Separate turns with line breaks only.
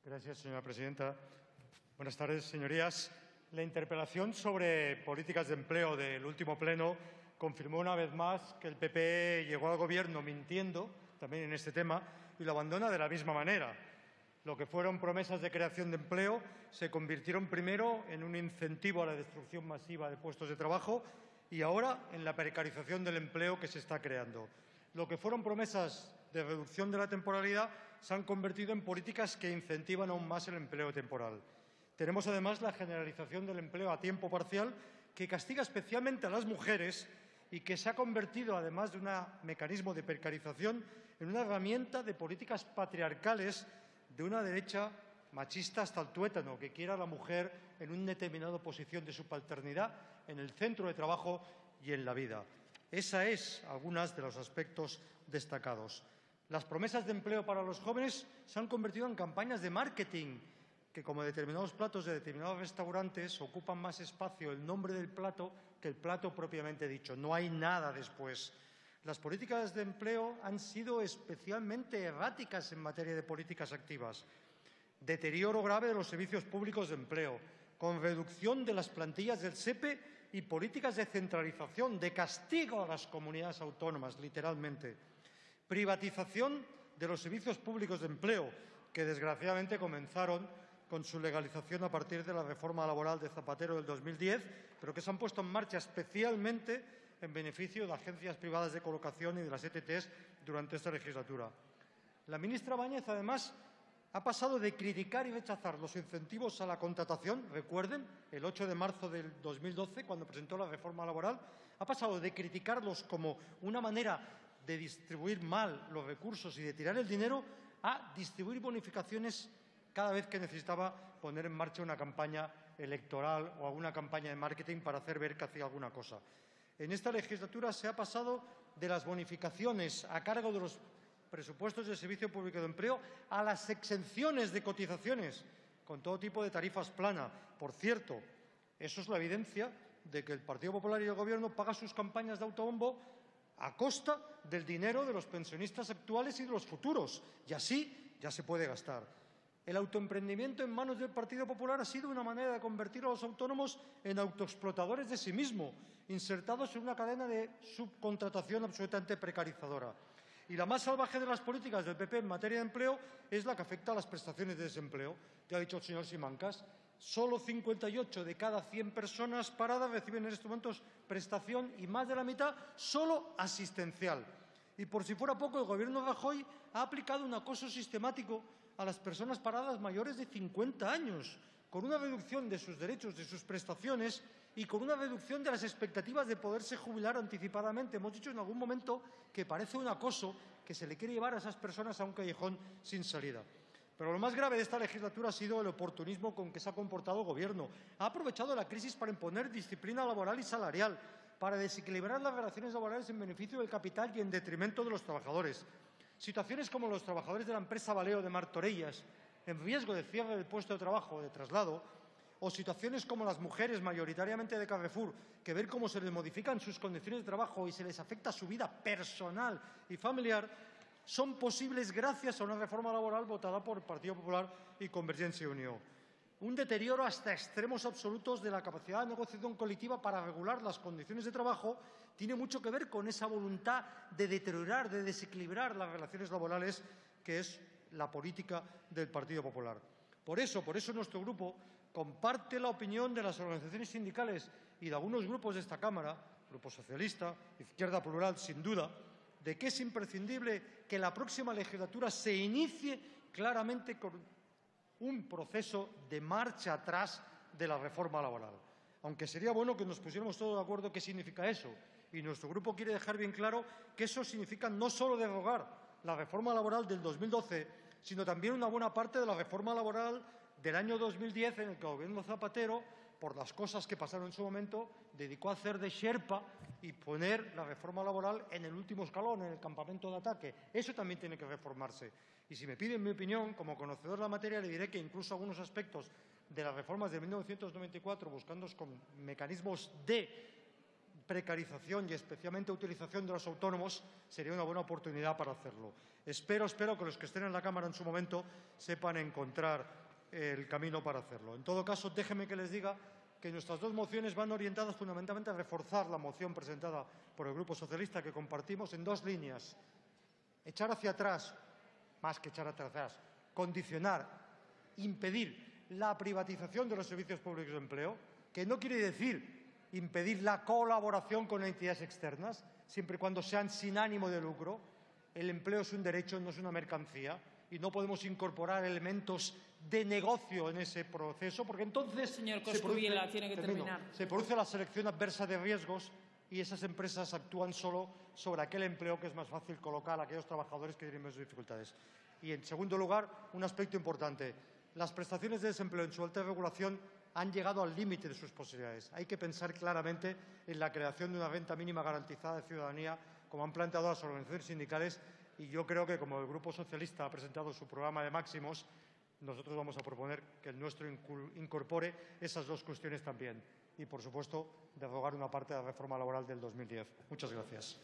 Gracias, señora presidenta. Buenas tardes, señorías. La interpelación sobre políticas de empleo del último pleno confirmó una vez más que el PP llegó al Gobierno mintiendo, también en este tema, y lo abandona de la misma manera. Lo que fueron promesas de creación de empleo se convirtieron primero en un incentivo a la destrucción masiva de puestos de trabajo y ahora en la precarización del empleo que se está creando. Lo que fueron promesas de reducción de la temporalidad se han convertido en políticas que incentivan aún más el empleo temporal. Tenemos además la generalización del empleo a tiempo parcial, que castiga especialmente a las mujeres y que se ha convertido, además de un mecanismo de precarización, en una herramienta de políticas patriarcales de una derecha machista hasta el tuétano, que quiere a la mujer en una determinada posición de subalternidad en el centro de trabajo y en la vida. Esos son algunos de los aspectos destacados. Las promesas de empleo para los jóvenes se han convertido en campañas de marketing que, como determinados platos de determinados restaurantes, ocupan más espacio el nombre del plato que el plato propiamente dicho. No hay nada después. Las políticas de empleo han sido especialmente erráticas en materia de políticas activas. Deterioro grave de los servicios públicos de empleo, con reducción de las plantillas del SEPE y políticas de centralización, de castigo a las comunidades autónomas, literalmente. Privatización de los servicios públicos de empleo, que desgraciadamente comenzaron con su legalización a partir de la reforma laboral de Zapatero del 2010, pero que se han puesto en marcha especialmente en beneficio de agencias privadas de colocación y de las ETTs durante esta legislatura. La ministra Báñez, además, ha pasado de criticar y rechazar los incentivos a la contratación, recuerden, el 8 de marzo del 2012, cuando presentó la reforma laboral, ha pasado de criticarlos como una manera de distribuir mal los recursos y de tirar el dinero a distribuir bonificaciones cada vez que necesitaba poner en marcha una campaña electoral o alguna campaña de marketing para hacer ver que hacía alguna cosa. En esta legislatura se ha pasado de las bonificaciones a cargo de los presupuestos del Servicio Público de Empleo a las exenciones de cotizaciones con todo tipo de tarifas plana. Por cierto, eso es la evidencia de que el Partido Popular y el Gobierno pagan sus campañas de autobombo a costa del dinero de los pensionistas actuales y de los futuros, y así ya se puede gastar. El autoemprendimiento en manos del Partido Popular ha sido una manera de convertir a los autónomos en autoexplotadores de sí mismos, insertados en una cadena de subcontratación absolutamente precarizadora. Y la más salvaje de las políticas del PP en materia de empleo es la que afecta a las prestaciones de desempleo. Ya ha dicho el señor Simancas, solo 58 de cada 100 personas paradas reciben en estos momentos prestación y más de la mitad solo asistencial. Y por si fuera poco, el Gobierno de Rajoy ha aplicado un acoso sistemático a las personas paradas mayores de 50 años, con una reducción de sus derechos, de sus prestaciones y con una reducción de las expectativas de poderse jubilar anticipadamente. Hemos dicho en algún momento que parece un acoso que se le quiere llevar a esas personas a un callejón sin salida. Pero lo más grave de esta legislatura ha sido el oportunismo con que se ha comportado el Gobierno. Ha aprovechado la crisis para imponer disciplina laboral y salarial, para desequilibrar las relaciones laborales en beneficio del capital y en detrimento de los trabajadores. Situaciones como los trabajadores de la empresa Valeo de Martorellas, en riesgo de cierre del puesto de trabajo o de traslado, o situaciones como las mujeres, mayoritariamente de Carrefour, que ver cómo se les modifican sus condiciones de trabajo y se les afecta su vida personal y familiar, son posibles gracias a una reforma laboral votada por el Partido Popular y Convergencia y Unió. Un deterioro hasta extremos absolutos de la capacidad de negociación colectiva para regular las condiciones de trabajo tiene mucho que ver con esa voluntad de deteriorar, de desequilibrar las relaciones laborales, que es la política del Partido Popular. Por eso nuestro grupo comparte la opinión de las organizaciones sindicales y de algunos grupos de esta Cámara, Grupo Socialista, Izquierda Plural, sin duda, de que es imprescindible que la próxima legislatura se inicie claramente con un proceso de marcha atrás de la reforma laboral. Aunque sería bueno que nos pusiéramos todos de acuerdo qué significa eso. Y nuestro grupo quiere dejar bien claro que eso significa no solo derogar la reforma laboral del 2012, sino también una buena parte de la reforma laboral del año 2010, en el que el Gobierno Zapatero, por las cosas que pasaron en su momento, dedicó a hacer de sherpa y poner la reforma laboral en el último escalón, en el campamento de ataque. Eso también tiene que reformarse. Y si me piden mi opinión, como conocedor de la materia, le diré que incluso algunos aspectos de las reformas de 1994, buscando con mecanismos de precarización y especialmente utilización de los autónomos, sería una buena oportunidad para hacerlo. Espero que los que estén en la Cámara en su momento sepan encontrar el camino para hacerlo. En todo caso, déjenme que les diga que nuestras dos mociones van orientadas fundamentalmente a reforzar la moción presentada por el Grupo Socialista, que compartimos en dos líneas. Echar hacia atrás, más que echar hacia atrás, condicionar, impedir la privatización de los servicios públicos de empleo, que no quiere decir impedir la colaboración con entidades externas, siempre y cuando sean sin ánimo de lucro. El empleo es un derecho, no es una mercancía, y no podemos incorporar elementos de negocio en ese proceso, porque entonces
Señor Coscubiela, tiene que terminar.
Se produce la selección adversa de riesgos y esas empresas actúan solo sobre aquel empleo que es más fácil colocar a aquellos trabajadores que tienen más dificultades. Y, en segundo lugar, un aspecto importante. Las prestaciones de desempleo en su alta regulación han llegado al límite de sus posibilidades. Hay que pensar claramente en la creación de una renta mínima garantizada de ciudadanía, como han planteado las organizaciones sindicales, y yo creo que, como el Grupo Socialista ha presentado su programa de máximos, nosotros vamos a proponer que el nuestro incorpore esas dos cuestiones también y, por supuesto, derogar una parte de la reforma laboral del 2010. Muchas gracias.